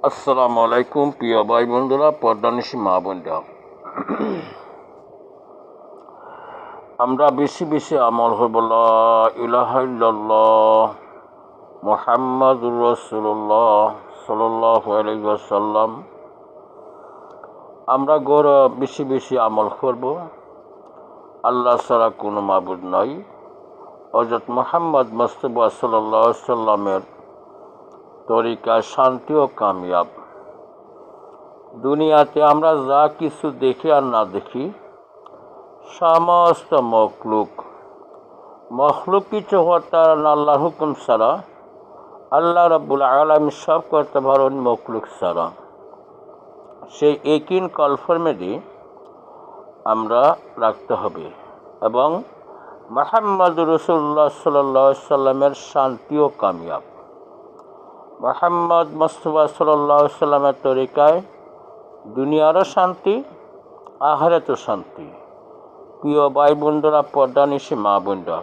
আসসালামু আলাইকুম প্রিয় ভাই বন্ধুরা, পর্দানিশী মা বোনরা, আমরা বেশি বেশি আমল হব লা ইলাহা ইল্লাল্লাহ মুহাম্মাদুর রাসূলুল্লাহ সাল্লাল্লাহু আলাইহি ওয়াসাল্লাম। আমরা বেশি বেশি আমল করব। আল্লাহ ছাড়া কোনো মাবুদ নাই। হযরত মুহাম্মদ মুস্তাফা সাল্লাল্লাহু আলাইহি ওয়াসাল্লামের তরিকা শান্তি ও কামিয়াব। দুনিয়াতে আমরা যা কিছু দেখি আর না দেখি, সমস্ত মখলুক কিছু হতে না আল্লাহর হুকুম ছাড়া। আল্লাহ রাব্বুল আলামিন সব করতে পারেন মখলুক ছাড়া। সেই একিন কনফার্মেটি আমরা রাখতে হবে এবং মুহাম্মদুর রাসূলুল্লাহ সাল্লাল্লাহু আলাইহি ওয়াসাল্লামের শান্তি ও কামিয়াব। মুহাম্মদ মুস্তাফা সাল্লাল্লাহু আলাইহি ওয়াসাল্লামের তরিকায় দুনিয়ারও শান্তি, আখিরাতেও শান্তি। প্রিয় ভাই বন্ধুরা, পর্দানিশী মা বোনরা,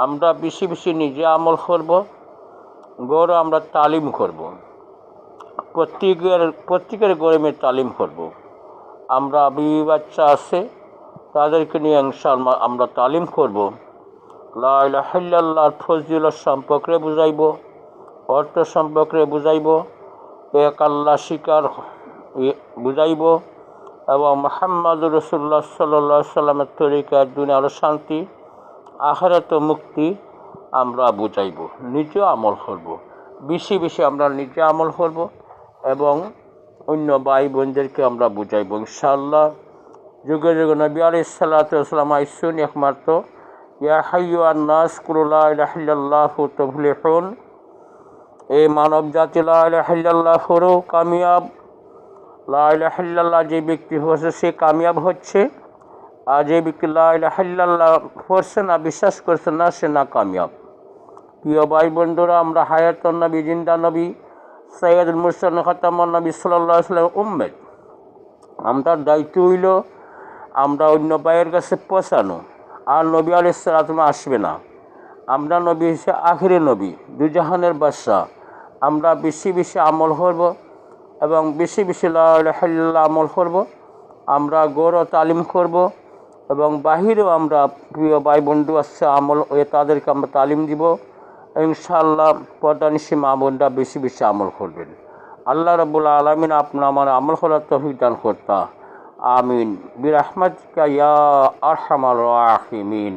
আমরা বেশি বেশি নিজে আমল করব, আমরা তালিম করব, প্রত্যেকের গরমে তালিম করব। আমরা বিবি বাচ্চা আছে, তাদেরকে নিয়ে ইনশাআল্লাহ আমরা তালিম করব। লা ইলাহা ইল্লাল্লাহর ফজিলত সম্পর্কে বুঝাইব, অর্থ সম্পর্কে বুঝাইব, এক আল্লাহ স্বীকার বুঝাইব এবং মুহাম্মদুর রাসূলুল্লাহ সাল্লাল্লাহু আলাইহি ওয়াসাল্লামের তরিকায় দুনিয়ার শান্তি, আখিরাত মুক্তি আমরা বুঝাইব। নিজে আমল করব, বেশি বেশি আমরা নিজে আমল করব এবং অন্য ভাই বোনদেরকে আমরা বুঝাইব ইনশাআল্লাহ। যুগে যুগে নবী আলাইহিস সালাতু ওয়াস সালাম আইসুন একমাত্র ইয়া হাইয়ুন নাস কুল লা ইলাহা ইল্লাল্লাহু তুফলিহুন। এই মানব জাতি লা ইলাহা ইল্লাল্লাহ হলো কামিয়াব। লা ইলাহা ইল্লাল্লাহ যে ব্যক্তি হচ্ছে সে কামিয়াব হচ্ছে, আর যে ব্যক্তি লা ইলাহা ইল্লাল্লাহ পড়ছে না, বিশ্বাস করছে না, সে না কামিয়াব। প্রিয় ভাই বন্ধুরা, আমরা হায়াতুন নবী, জিন্দা নবী, সাইয়্যিদুল মুরসালিন, খাতামুন নবী সাল্লাল্লাহু আলাইহি ওয়াসাল্লাম উম্মত। আমরা দায়িত্ব হইল আমরা অন্য ভাইয়ের কাছে পৌঁছানো। আর নবী আলাইহিস সালাম আসবে না। আমরা নবী হচ্ছে আখিরি নবী, দুজাহানের বাদশা। আমরা বেশি বেশি আমল করব এবং বেশি বেশি লা ইলাহা ইল্লাল্লাহ আমল করব। আমরা তালিম করব এবং বাহিরেও আমরা প্রিয় ভাই বন্ধু আসছে আমল তাদেরকে আমরা তালিম দিব ইনশাআল্লাহ। পর্দানিশী মা বোনরা বেশি বেশি আমল করবেন। আল্লাহ রাব্বুল আলামিন আমার আমল করার তৌফিক দান করতা। আমিন বিরহমাতিকা ইয়া আরহামার রাহিমিন।